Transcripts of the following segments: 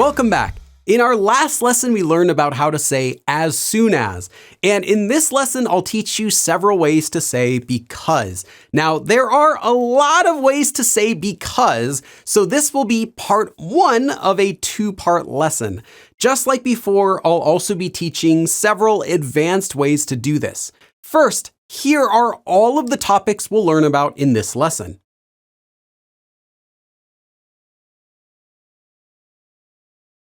Welcome back. In our last lesson, we learned about how to say as soon as. And in this lesson, I'll teach you several ways to say because. Now, there are a lot of ways to say because, so this will be part one of a two-part lesson. Just like before, I'll also be teaching several advanced ways to do this. First, here are all of the topics we'll learn about in this lesson.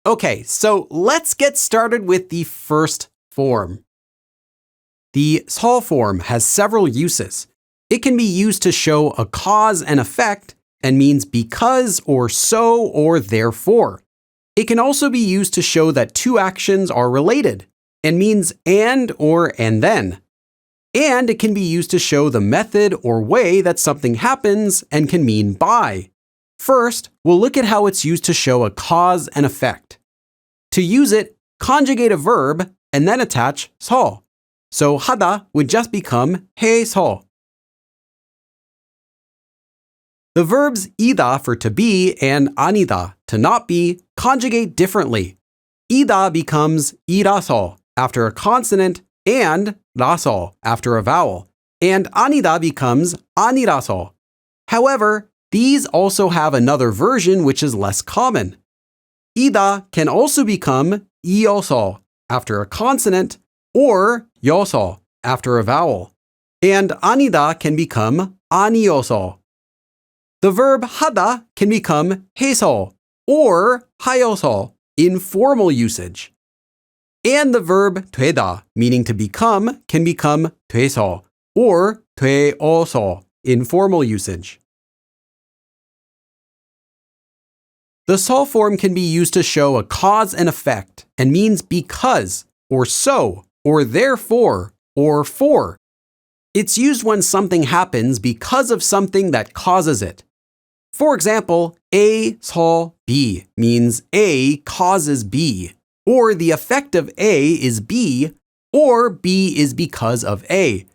Okay, so let's get started with the first form. The 서 form has several uses. It can be used to show a cause and effect and means because or so or therefore. It can also be used to show that two actions are related and means and or and then. And it can be used to show the method or way that something happens and can mean by. First, we'll look at how it's used to show a cause and effect. To use it, conjugate a verb and then attach 서. So 하다 would just become 해서. The verbs 이다 for to be and 아니다 to not be conjugate differently. 이다 becomes 이라서 after a consonant and 라서 after a vowel, and 아니다 becomes 아니라서. However, these also have another version which is less common. 이다 can also become 이어서 after a consonant or 여서 after a vowel, and 아니다 can become 아니어서. The verb 하다 can become 해서 or 하여서 in formal usage. And the verb 되다, meaning to become, can become 돼서 or 되어서 in formal usage. The 서 form can be used to show a cause and effect and means because, or so, or therefore, or for. It's used when something happens because of something that causes it. For example, A 서 B means A causes B, or the effect of A is B, or B is because of A.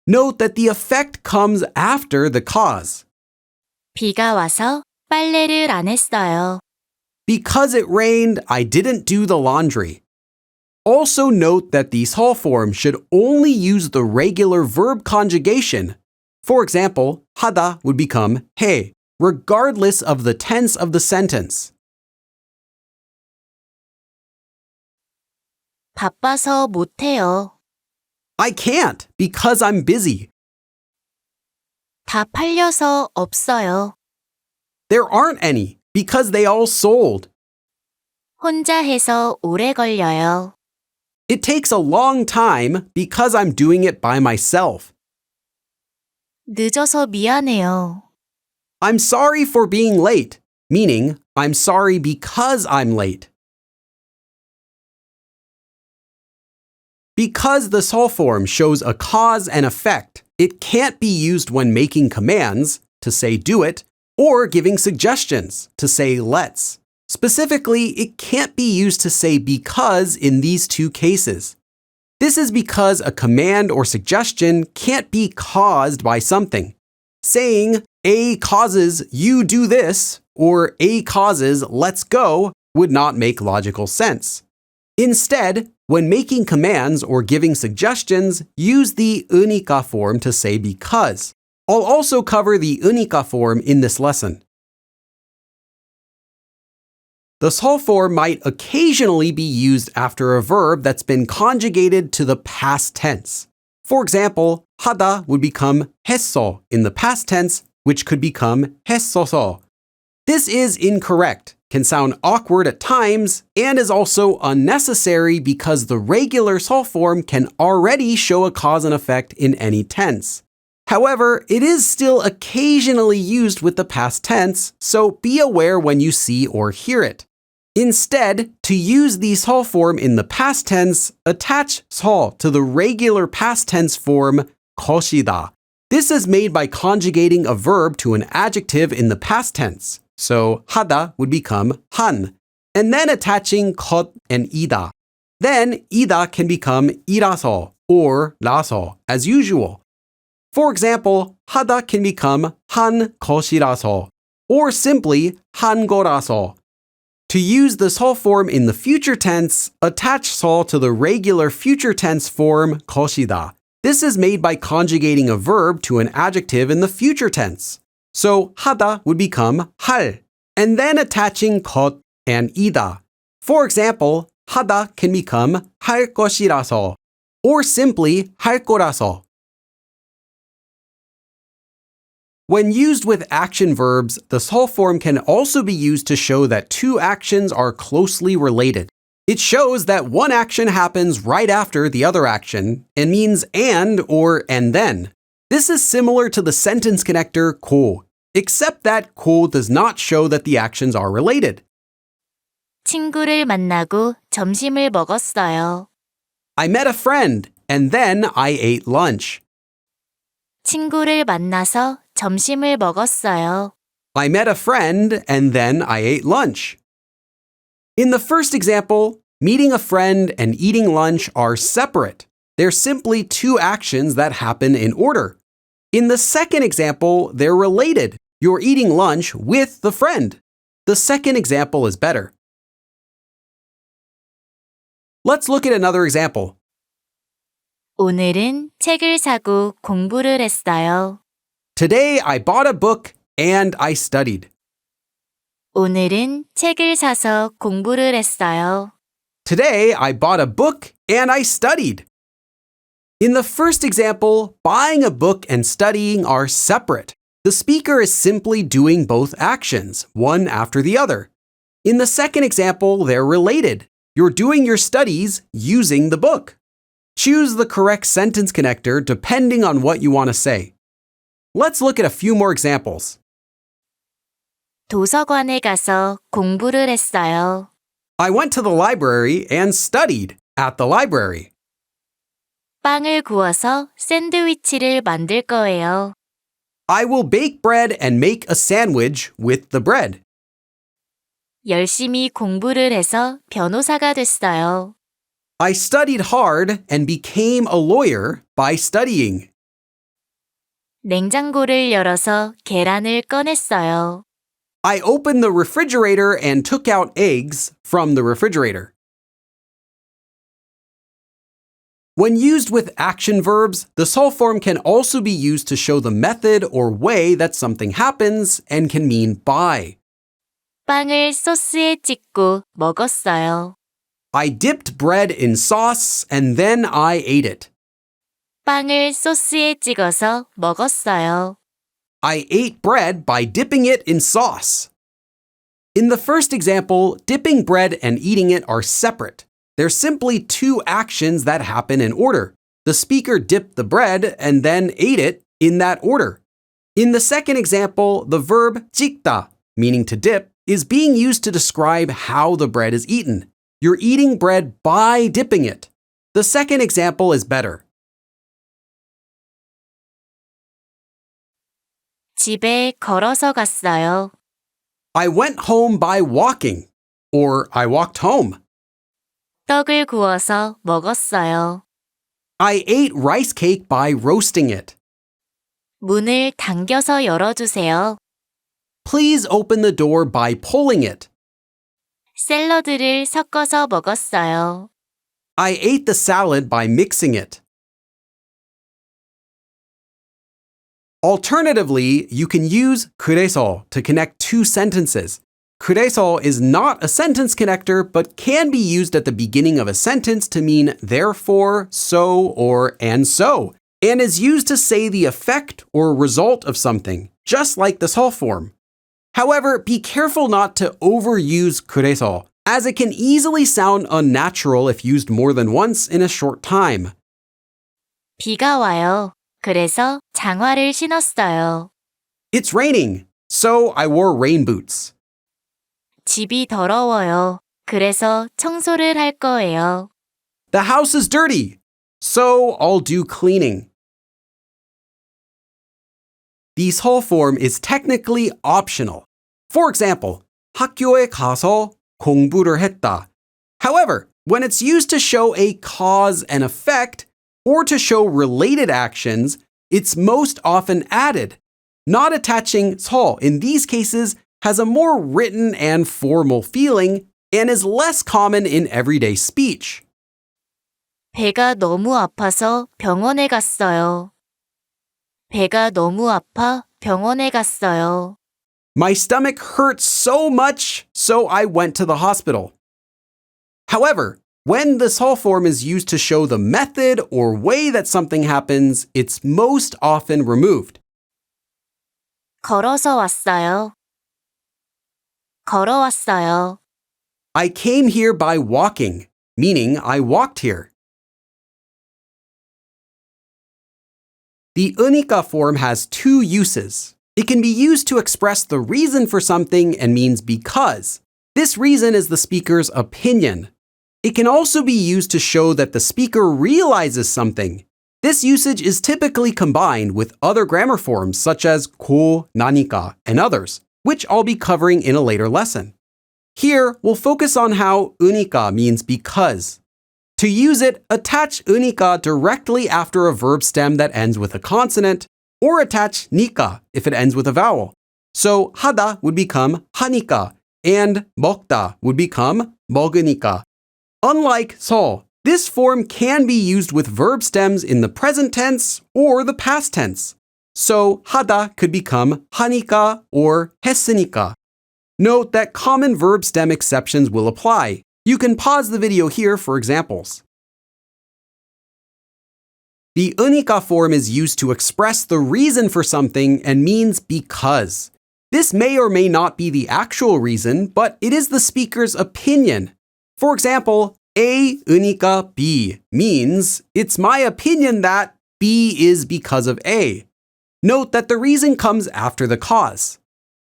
Note that the effect comes after the cause. 비가 와서 빨래를 안 했어요. Because it rained, I didn't do the laundry. Also note that the 서 form should only use the regular verb conjugation. For example, 하다 would become 해, regardless of the tense of the sentence. 바빠서 못해요. I can't because I'm busy. 다 팔려서 없어요. There aren't any because they all sold. 혼자 해서 오래 걸려요. It takes a long time because I'm doing it by myself. 늦어서 미안해요. I'm sorry for being late, meaning I'm sorry because I'm late. Because the 서 form shows a cause and effect, it can't be used when making commands, to say do it, or giving suggestions, to say let's. Specifically, it can't be used to say because in these two cases. This is because a command or suggestion can't be caused by something. Saying A causes you do this or A causes let's go would not make logical sense. Instead, when making commands or giving suggestions, use the unika form to say because. I'll also cover the unika form in this lesson. The 서 form might occasionally be used after a verb that's been conjugated to the past tense. For example, 하다 would become 했어 in the past tense, which could become 했어서. This is incorrect, can sound awkward at times, and is also unnecessary because the regular 서 form can already show a cause and effect in any tense. However, it is still occasionally used with the past tense, so be aware when you see or hear it. Instead, to use the 서 form in the past tense, attach 서 to the regular past tense form 것이다. This is made by conjugating a verb to an adjective in the past tense. So 하다 would become 한, and then attaching 것 and 이다. Then 이다 can become 이라서 or 라서 as usual. For example, 하다 can become 한 것이라서 or simply 한 거라서. To use the 서 form in the future tense, attach 서 to the regular future tense form 것이다. This is made by conjugating a verb to an adjective in the future tense. So 하다 would become 할, and then attaching 것 and 이다. For example, 하다 can become 할 것이라서, or simply 할 거라서. When used with action verbs, the 서 form can also be used to show that two actions are closely related. It shows that one action happens right after the other action and means and or and then. This is similar to the sentence connector 고, except that 고 does not show that the actions are related. 친구를 만나고 점심을 먹었어요. I met a friend and then I ate lunch. 친구를 만나서 점심을 먹었어요. I met a friend and then I ate lunch. In the first example, meeting a friend and eating lunch are separate. They're simply two actions that happen in order. In the second example, they're related. You're eating lunch with the friend. The second example is better. Let's look at another example. 오늘은 책을 사고 공부를 했어요. Today I bought a book and I studied. 오늘은 책을 사서 공부를 했어요. Today I bought a book and I studied. In the first example, buying a book and studying are separate. The speaker is simply doing both actions, one after the other. In the second example, they're related. You're doing your studies using the book. Choose the correct sentence connector depending on what you want to say. Let's look at a few more examples. 도서관에 가서 공부를 했어요. I went to the library and studied at the library. 빵을 구워서 샌드위치를 만들 거예요. I will bake bread and make a sandwich with the bread. 열심히 공부를 해서 변호사가 됐어요. I studied hard and became a lawyer by studying. 냉장고를 열어서 계란을 꺼냈어요. I opened the refrigerator and took out eggs from the refrigerator. When used with action verbs, the 서 form can also be used to show the method or way that something happens and can mean by. 빵을 소스에 찍고 먹었어요. I dipped bread in sauce and then I ate it. 빵을 소스에 찍어서 먹었어요. I ate bread by dipping it in sauce. In the first example, dipping bread and eating it are separate. They're simply two actions that happen in order. The speaker dipped the bread and then ate it in that order. In the second example, the verb 찍다, meaning to dip, is being used to describe how the bread is eaten. You're eating bread by dipping it. The second example is better. 집에 걸어서 갔어요. I went home by walking, or I walked home. 떡을 구워서 먹었어요. I ate rice cake by roasting it. 문을 당겨서 열어주세요. Please open the door by pulling it. 샐러드를 섞어서 먹었어요. I ate the salad by mixing it. Alternatively, you can use 그래서 to connect two sentences. 그래서 is not a sentence connector but can be used at the beginning of a sentence to mean therefore, so, or and so, and is used to say the effect or result of something, just like the 서 form. However, be careful not to overuse 그래서, as it can easily sound unnatural if used more than once in a short time. 비가 와요. 그래서 장화를 신었어요. It's raining, so I wore rain boots. 집이 더러워요. 그래서 청소를 할 거예요. The house is dirty, so I'll do cleaning. The 서 form is technically optional. For example, 학교에 가서 공부를 했다. However, when it's used to show a cause and effect, or to show related actions, it's most often added. Not attaching 서 in these cases has a more written and formal feeling and is less common in everyday speech. 배가 너무 아파서 병원에 갔어요. 배가 너무 아파 병원에 갔어요. My stomach hurts so much, so I went to the hospital. However, when this whole form is used to show the method or way that something happens, it's most often removed. 걸어서 왔어요. 걸어왔어요. I came here by walking, meaning I walked here. The unika form has two uses. It can be used to express the reason for something and means because. This reason is the speaker's opinion. It can also be used to show that the speaker realizes something. This usage is typically combined with other grammar forms such as ko, nanika, and others, which I'll be covering in a later lesson. Here, we'll focus on how unika means because. To use it, attach unika directly after a verb stem that ends with a consonant, or attach nika if it ends with a vowel. So hada would become hanika, and 먹다 would become 먹으니까. Unlike 서, this form can be used with verb stems in the present tense or the past tense. So 하다 could become 하니까 or 했으니까. Note that common verb stem exceptions will apply. You can pause the video here for examples. The unika form is used to express the reason for something and means because. This may or may not be the actual reason, but it is the speaker's opinion. For example, A unika B means it's my opinion that B is because of A. Note that the reason comes after the cause.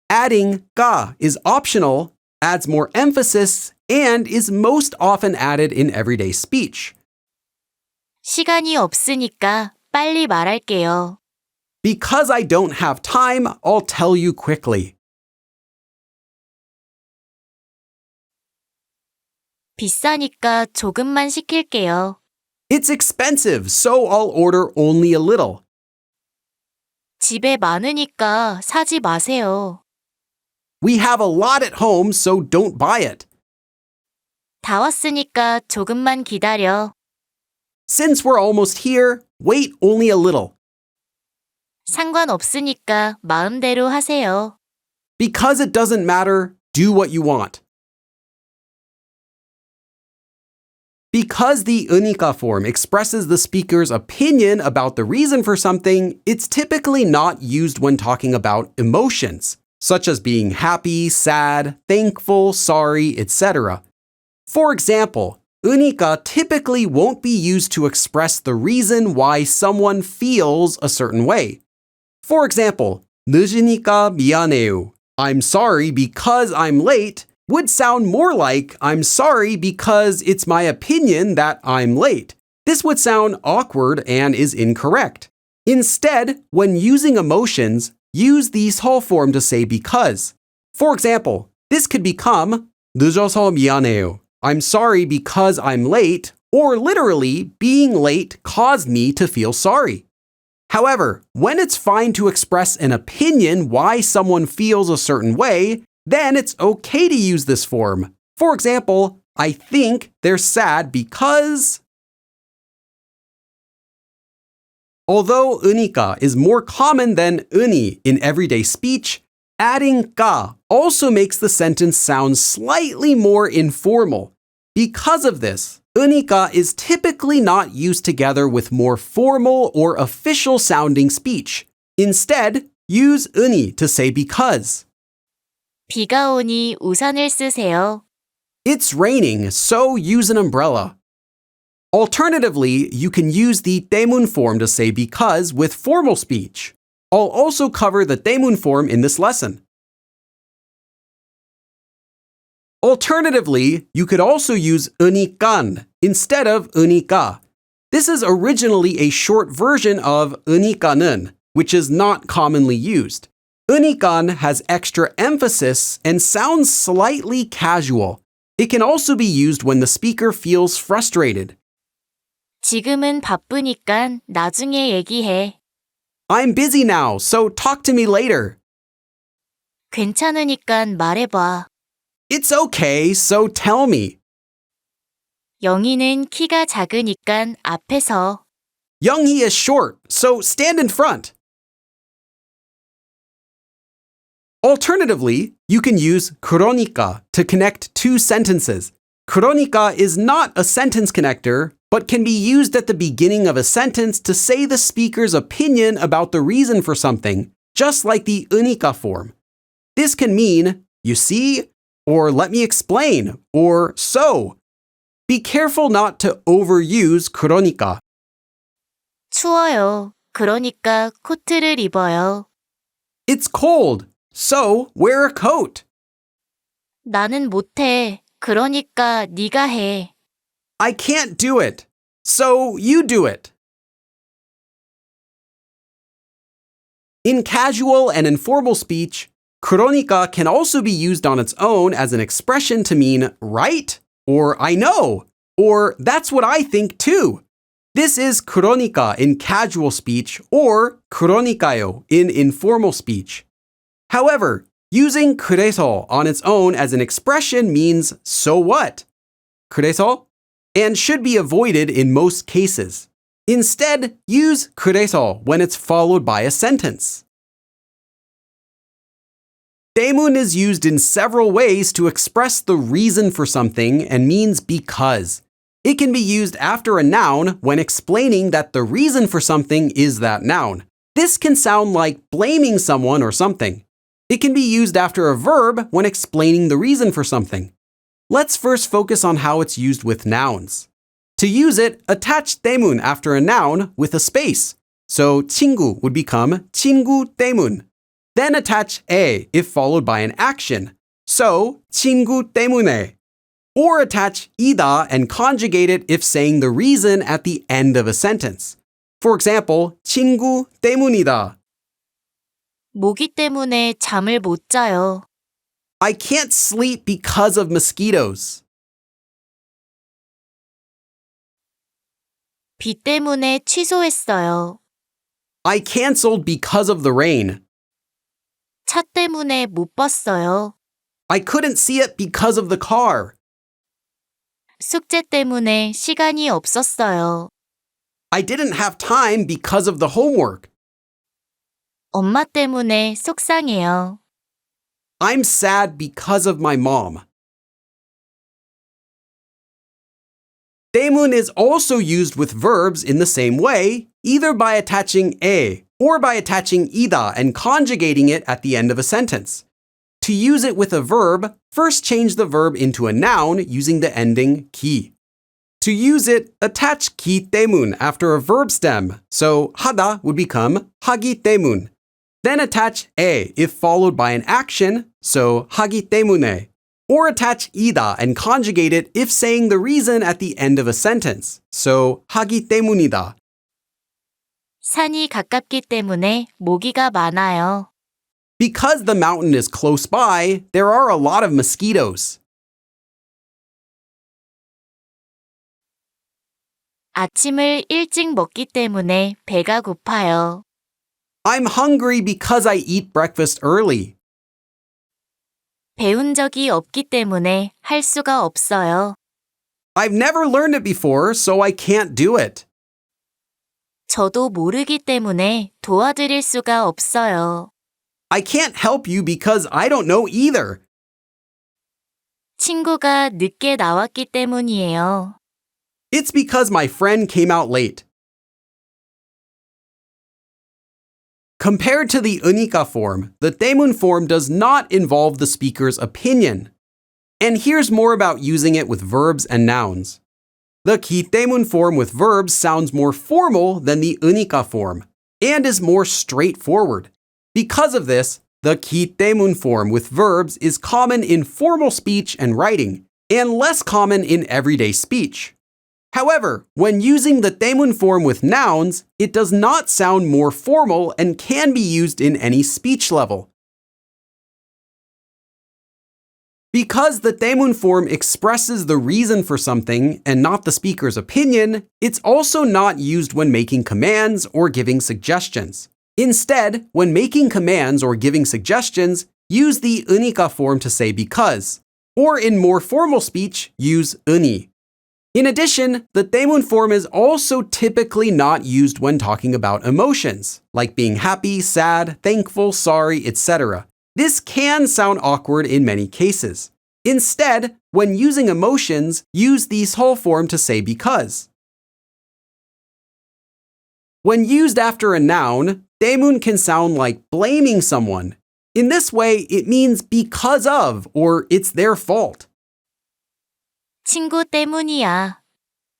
Adding ka is optional, adds more emphasis, and is most often added in everyday speech. 시간이 없으니까 빨리 말할게요. Because I don't have time, I'll tell you quickly. 비싸니까 조금만 시킬게요. It's expensive, so I'll order only a little. 집에 많으니까 사지 마세요. We have a lot at home, so don't buy it. 다 왔으니까 조금만 기다려. Since we're almost here, wait only a little. 상관없으니까 마음대로 하세요. Because it doesn't matter, do what you want. Because the unika form expresses the speaker's opinion about the reason for something, it's typically not used when talking about emotions, such as being happy, sad, thankful, sorry, etc. For example, unika typically won't be used to express the reason why someone feels a certain way. For example, 늦으니까 미안해요. I'm sorry because I'm late would sound more like I'm sorry because it's my opinion that I'm late. This would sound awkward and is incorrect. Instead, when using emotions, use the whole form to say because. For example, this could become 늦어서 미안해요. I'm sorry because I'm late, or literally, being late caused me to feel sorry. However, when it's fine to express an opinion why someone feels a certain way, then it's okay to use this form. For example, I think they're sad because... Although unika is more common than uni in everyday speech, adding ka also makes the sentence sound slightly more informal. Because of this, unika is typically not used together with more formal or official sounding speech. Instead, use uni to say because. 비가 오니 우산을 쓰세요. It's raining, so use an umbrella. Alternatively, you can use the 때문 form to say because with formal speech. I'll also cover the 때문 form in this lesson. Alternatively, you could also use 으니깐 instead of 으니까. This is originally a short version of 으니까는, which is not commonly used. 으니깐 has extra emphasis and sounds slightly casual. It can also be used when the speaker feels frustrated. 지금은 바쁘니까 나중에 얘기해. I'm busy now, so talk to me later. 괜찮으니깐 말해봐. It's okay, so tell me. 영희는 키가 작으니깐 앞에서. Younghee is short, so stand in front. Alternatively, you can use 그러니까 to connect two sentences. 그러니까 is not a sentence connector, but can be used at the beginning of a sentence to say the speaker's opinion about the reason for something, just like the unika form. This can mean, you see, or let me explain, or so. Be careful not to overuse 그러니까. 추워요. 그러니까 코트를 입어요. It's cold, so wear a coat. 나는 못해. 그러니까 네가 해. I can't do it, so you do it. In casual and informal speech, 그러니까 can also be used on its own as an expression to mean right, or I know, or that's what I think too. This is 그러니까 in casual speech or 그러니까요 in informal speech. However, using 그래서 on its own as an expression means so what? 그래서? And should be avoided in most cases. Instead, use 그래서 when it's followed by a sentence. 때문 is used in several ways to express the reason for something and means because. It can be used after a noun when explaining that the reason for something is that noun. This can sound like blaming someone or something. It can be used after a verb when explaining the reason for something. Let's first focus on how it's used with nouns. To use it, attach 때문 after a noun with a space. So 친구 would become 친구 때문. Then attach 에 if followed by an action. So 친구 때문에. Or attach 이다 and conjugate it if saying the reason at the end of a sentence. For example, 친구 때문이다. 모기 때문에 잠을 못 자요. I can't sleep because of mosquitoes. 비 때문에 취소했어요. I canceled because of the rain. 차 때문에 못 봤어요. I couldn't see it because of the car. 숙제 때문에 시간이 없었어요. I didn't have time because of the homework. 엄마 때문에 속상해요. I'm sad because of my mom. 때문 is also used with verbs in the same way, either by attaching 에 or by attaching 이다 and conjugating it at the end of a sentence. To use it with a verb, first change the verb into a noun using the ending 기. To use it, attach 기 때문 after a verb stem, so 하다 would become 하기 때문. Then attach 에 if followed by an action, so 하기 때문에. Or attach 이다 and conjugate it if saying the reason at the end of a sentence, so 하기 때문이다. 산이 가깝기 때문에 모기가 많아요. Because the mountain is close by, there are a lot of mosquitoes. 아침을 일찍 먹기 때문에 배가 고파요. I'm hungry because I eat breakfast early. 배운 적이 없기 때문에 할 수가 없어요. I've never learned it before, so I can't do it. 저도 모르기 때문에 도와드릴 수가 없어요. I can't help you because I don't know either. 친구가 늦게 나왔기 때문이에요. It's because my friend came out late. Compared to the unika form, the 때문 form does not involve the speaker's opinion. And here's more about using it with verbs and nouns. The 기 때문 form with verbs sounds more formal than the unika form and is more straightforward. Because of this, the 기 때문 form with verbs is common in formal speech and writing and less common in everyday speech. However, when using the 때문 form with nouns, it does not sound more formal and can be used in any speech level. Because the 때문 form expresses the reason for something and not the speaker's opinion, it's also not used when making commands or giving suggestions. Instead, when making commands or giving suggestions, use the unika form to say because, or in more formal speech, use uni. In addition, the 때문 form is also typically not used when talking about emotions, like being happy, sad, thankful, sorry, etc. This can sound awkward in many cases. Instead, when using emotions, use the 설 form to say because. When used after a noun, 때문 can sound like blaming someone. In this way, it means because of or it's their fault. 친구 때문이야.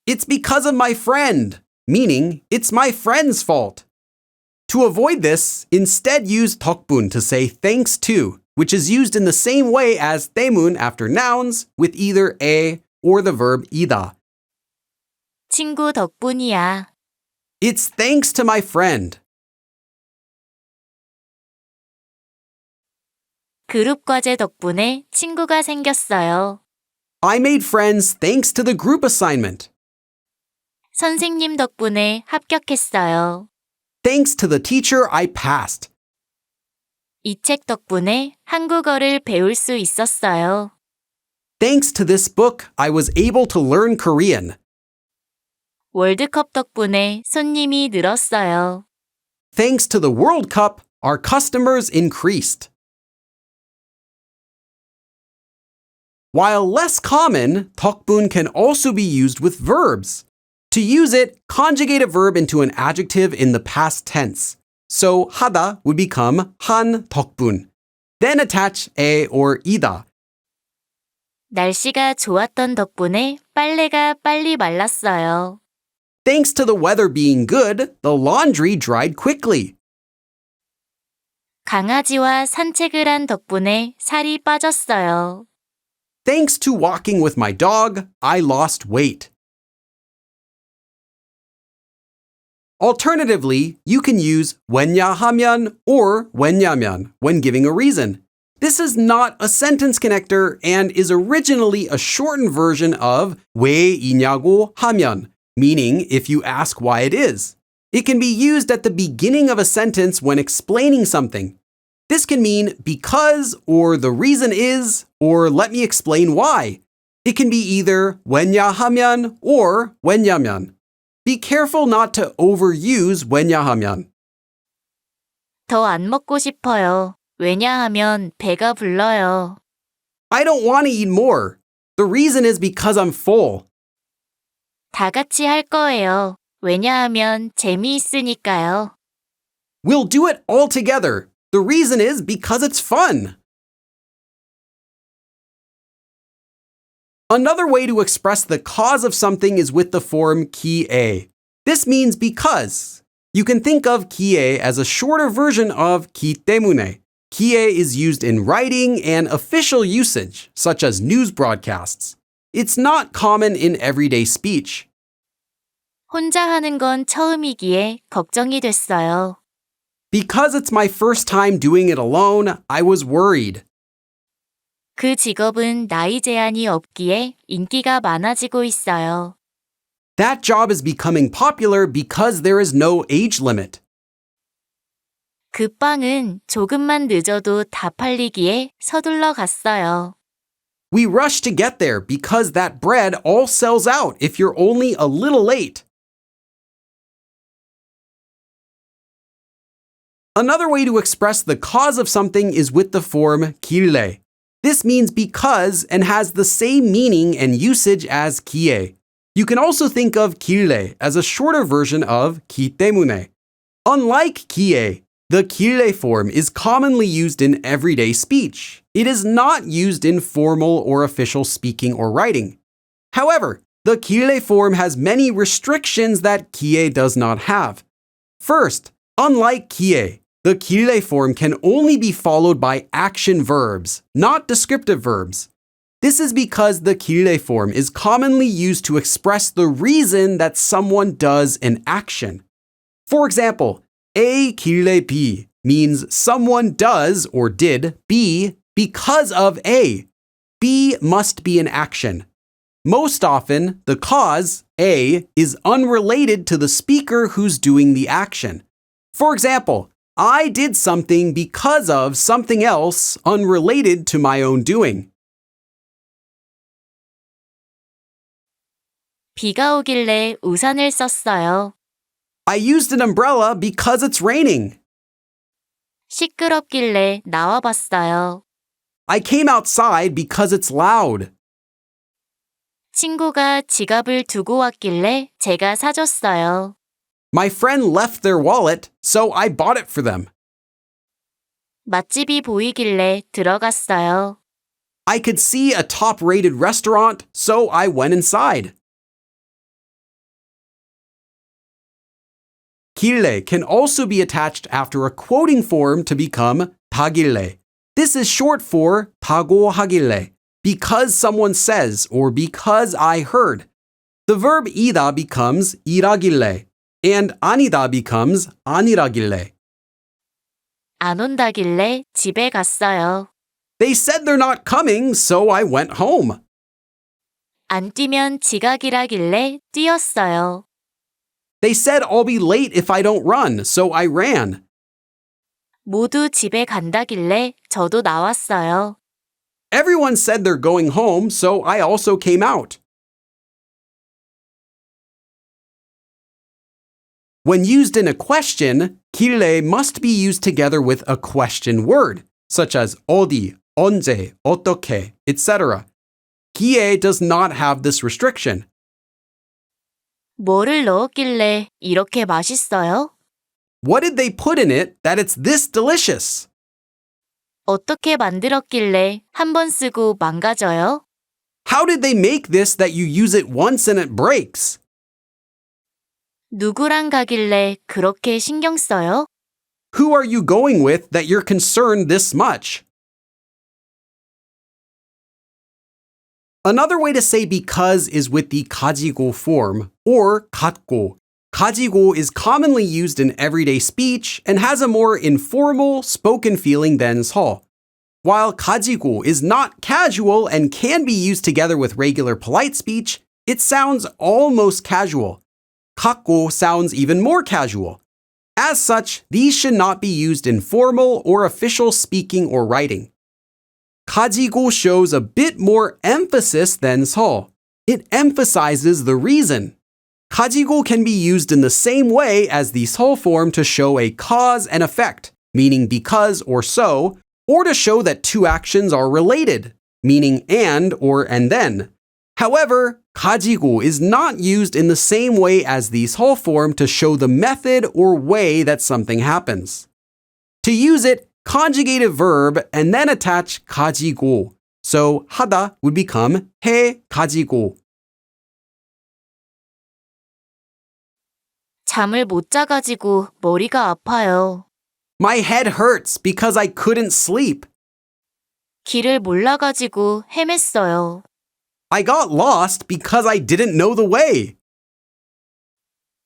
It's because of my friend, meaning it's my friend's fault. To avoid this, instead use 덕분 to say thanks to, which is used in the same way as 때문 after nouns with either 에 or the verb 이다. 친구 덕분이야. It's thanks to my friend. 그룹 과제 덕분에 친구가 생겼어요. I made friends thanks to the group assignment. 선생님 덕분에 합격했어요. Thanks to the teacher, I passed. 이 책 덕분에 한국어를 배울 수 있었어요. Thanks to this book, I was able to learn Korean. 월드컵 덕분에 손님이 늘었어요. Thanks to the World Cup, our customers increased. While less common, 덕분 can also be used with verbs. To use it, conjugate a verb into an adjective in the past tense. So 하다 would become 한 덕분. Then attach 에 or 이다. 날씨가 좋았던 덕분에 빨래가 빨리 말랐어요. Thanks to the weather being good, the laundry dried quickly. 강아지와 산책을 한 덕분에 살이 빠졌어요. Thanks to walking with my dog, I lost weight. Alternatively, you can use 왜냐하면 or 왜냐면 when giving a reason. This is not a sentence connector and is originally a shortened version of 왜이냐고 하면, meaning if you ask why it is. It can be used at the beginning of a sentence when explaining something. This can mean because or the reason is or let me explain why. It can be either 왜냐하면 or 왜냐면. Be careful not to overuse 왜냐하면. 더 안 먹고 싶어요. 왜냐하면 배가 불러요. I don't want to eat more. The reason is because I'm full. 다 같이 할 거예요. 왜냐하면 재미있으니까요. We'll do it all together. The reason is because it's fun. Another way to express the cause of something is with the form 기에. This means because. You can think of 기에 as a shorter version of 기 때문에. 기에 is used in writing and official usage, such as news broadcasts. It's not common in everyday speech. 혼자 하는 건 처음이기에 걱정이 됐어요. Because it's my first time doing it alone, I was worried. 그 직업은 나이 제한이 없기에 인기가 많아지고 있어요. That job is becoming popular because there is no age limit. 그 빵은 조금만 늦어도 다 팔리기에 서둘러 갔어요. We rush to get there because that bread all sells out if you're only a little late. Another way to express the cause of something is with the form 길래. This means because and has the same meaning and usage as 기에. You can also think of 길래 as a shorter version of 기 때문에. Unlike 기에, the 길래 form is commonly used in everyday speech. It is not used in formal or official speaking or writing. However, the 길래 form has many restrictions that 기에 does not have. First, unlike 기에, the 길래 form can only be followed by action verbs, not descriptive verbs. This is because the 길래 form is commonly used to express the reason that someone does an action. For example, A 길래 B means someone does or did B because of A. B must be an action. Most often, the cause, A, is unrelated to the speaker who's doing the action. For example, I did something because of something else unrelated to my own doing. 비가 오길래 우산을 썼어요. I used an umbrella because it's raining. 시끄럽길래 나와봤어요. I came outside because it's loud. 친구가 지갑을 두고 왔길래 제가 사줬어요. My friend left their wallet, so I bought it for them. 맛집이 보이길래 들어갔어요. I could see a top-rated restaurant, so I went inside. 길래 can also be attached after a quoting form to become 다길래. This is short for 다고 하길래, because someone says or because I heard. The verb 이다 becomes 이라길래, and 아니다 becomes 아니라길래. 안 온다길래 집에 갔어요. They said they're not coming, so I went home. 안 뛰면 지각이라길래 뛰었어요. They said I'll be late if I don't run, so I ran. 모두 집에 간다길래 저도 나왔어요. Everyone said they're going home, so I also came out. When used in a question, 길래 must be used together with a question word, such as 어디, 언제, 어떻게, etc. 기에 does not have this restriction. 뭐를 넣었길래 이렇게 맛있어요? What did they put in it that it's this delicious? 어떻게 만들었길래 한 번 쓰고 망가져요? How did they make this that you use it once and it breaks? 누구랑 가길래 그렇게 신경 써요? Who are you going with that you're concerned this much? Another way to say because is with the 가지고 form, or 갖고. 가지고 is commonly used in everyday speech and has a more informal, spoken feeling than 서. While 가지고 is not casual and can be used together with regular polite speech, it sounds almost casual. 갖고 sounds even more casual. As such, these should not be used in formal or official speaking or writing. 가지고 shows a bit more emphasis than 서. It emphasizes the reason. 가지고 can be used in the same way as the 서 form to show a cause and effect, meaning because or so, or to show that two actions are related, meaning and or and then. However, 가지고 is not used in the same way as the 서 form to show the method or way that something happens. To use it, conjugate a verb and then attach 가지고. So 하다 would become 해 가지고. 잠을 못 자가지고 머리가 아파요. My head hurts because I couldn't sleep. 길을 몰라가지고 헤맸어요. I got lost because I didn't know the way.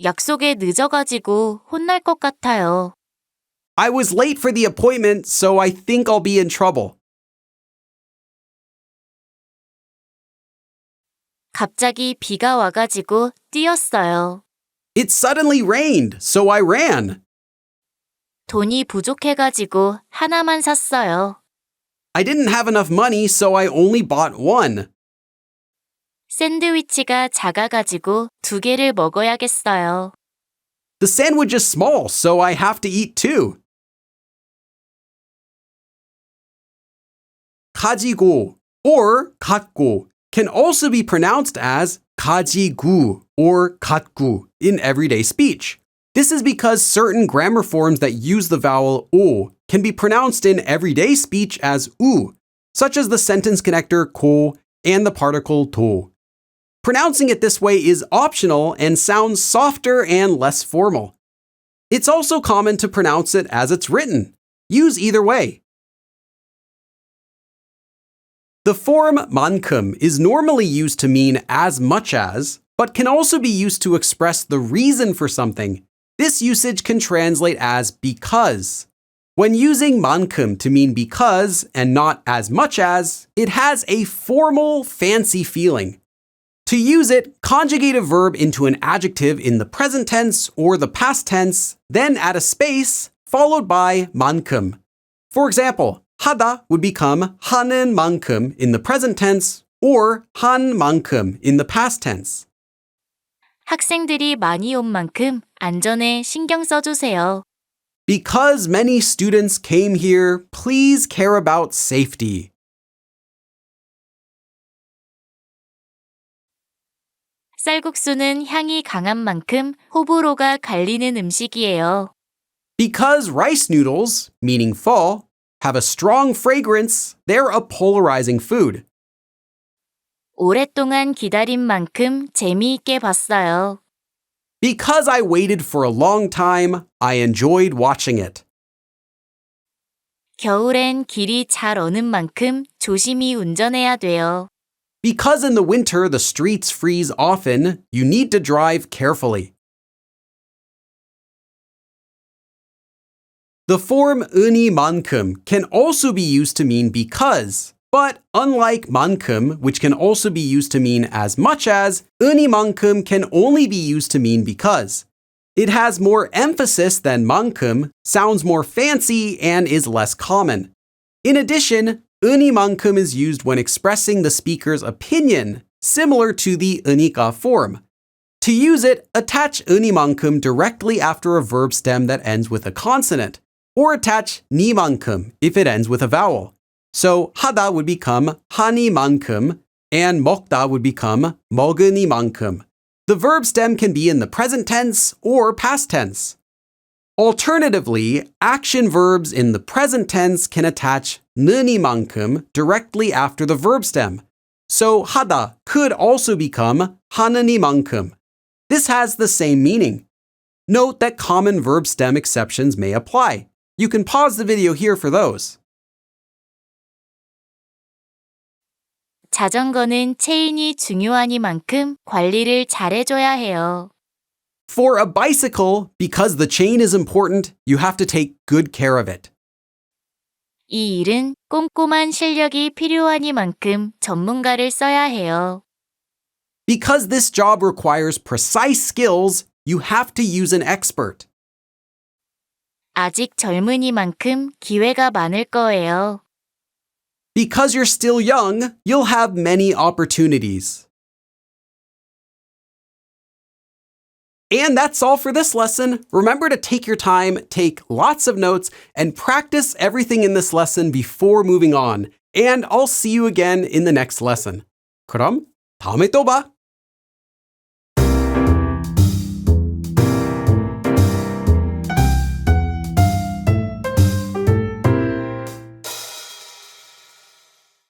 약속에 늦어가지고 혼날 것 같아요. I was late for the appointment, so I think I'll be in trouble. 갑자기 비가 와가지고 뛰었어요. It suddenly rained, so I ran. 돈이 부족해가지고 하나만 샀어요. I didn't have enough money, so I only bought one. 샌드위치가 작아가지고 2개를 먹어야겠어요. The sandwich is small, so I have to eat two. 가지고 or 갖고 can also be pronounced as 가지구 or 갖구 in everyday speech. This is because certain grammar forms that use the vowel 오 can be pronounced in everyday speech as 우, such as the sentence connector 고 and the particle 도. Pronouncing it this way is optional and sounds softer and less formal. It's also common to pronounce it as it's written. Use either way. The form 만큼 is normally used to mean as much as, but can also be used to express the reason for something. This usage can translate as because. When using 만큼 to mean because and not as much as, it has a formal, fancy feeling. To use it, conjugate a verb into an adjective in the present tense or the past tense, then add a space, followed by 만큼. For example, 하다 would become 하는 만큼 in the present tense or 한 만큼 in the past tense. 학생들이 많이 온 만큼 안전에 신경 써주세요. Because many students came here, please care about safety. 쌀국수는 향이 강한 만큼 호불호가 갈리는 음식이에요. Because rice noodles, meaning pho, have a strong fragrance, they're a polarizing food. 오랫동안 기다린 만큼 재미있게 봤어요. Because I waited for a long time, I enjoyed watching it. 겨울엔 길이 잘 어는 만큼 조심히 운전해야 돼요. Because in the winter the streets freeze often, you need to drive carefully. The form 으니만큼 can also be used to mean because, but unlike 만큼, which can also be used to mean as much as, 으니만큼 can only be used to mean because. It has more emphasis than 만큼, sounds more fancy, and is less common. In addition, 으니만큼 is used when expressing the speaker's opinion, similar to the unika form. To use it, attach 으니만큼 directly after a verb stem that ends with a consonant, or attach 니만큼 if it ends with a vowel. So 하다 would become 하니만큼, and 먹다 would become 먹으니만큼. The verb stem can be in the present tense or past tense. Alternatively, action verbs in the present tense can attach 느니만큼 directly after the verb stem. So 하다 could also become 하느니만큼. This has the same meaning. Note that common verb stem exceptions may apply. You can pause the video here for those. 자전거는 체인이 중요하니만큼 관리를 잘해줘야 해요. For a bicycle, because the chain is important, you have to take good care of it. 이 일은 꼼꼼한 실력이 필요하니만큼 전문가를 써야 해요. Because this job requires precise skills, you have to use an expert. 아직 젊으니만큼 기회가 많을 거예요. Because you're still young, you'll have many opportunities. And that's all for this lesson. Remember to take your time, take lots of notes, and practice everything in this lesson before moving on. And I'll see you again in the next lesson. 그럼 다음에 또 봐.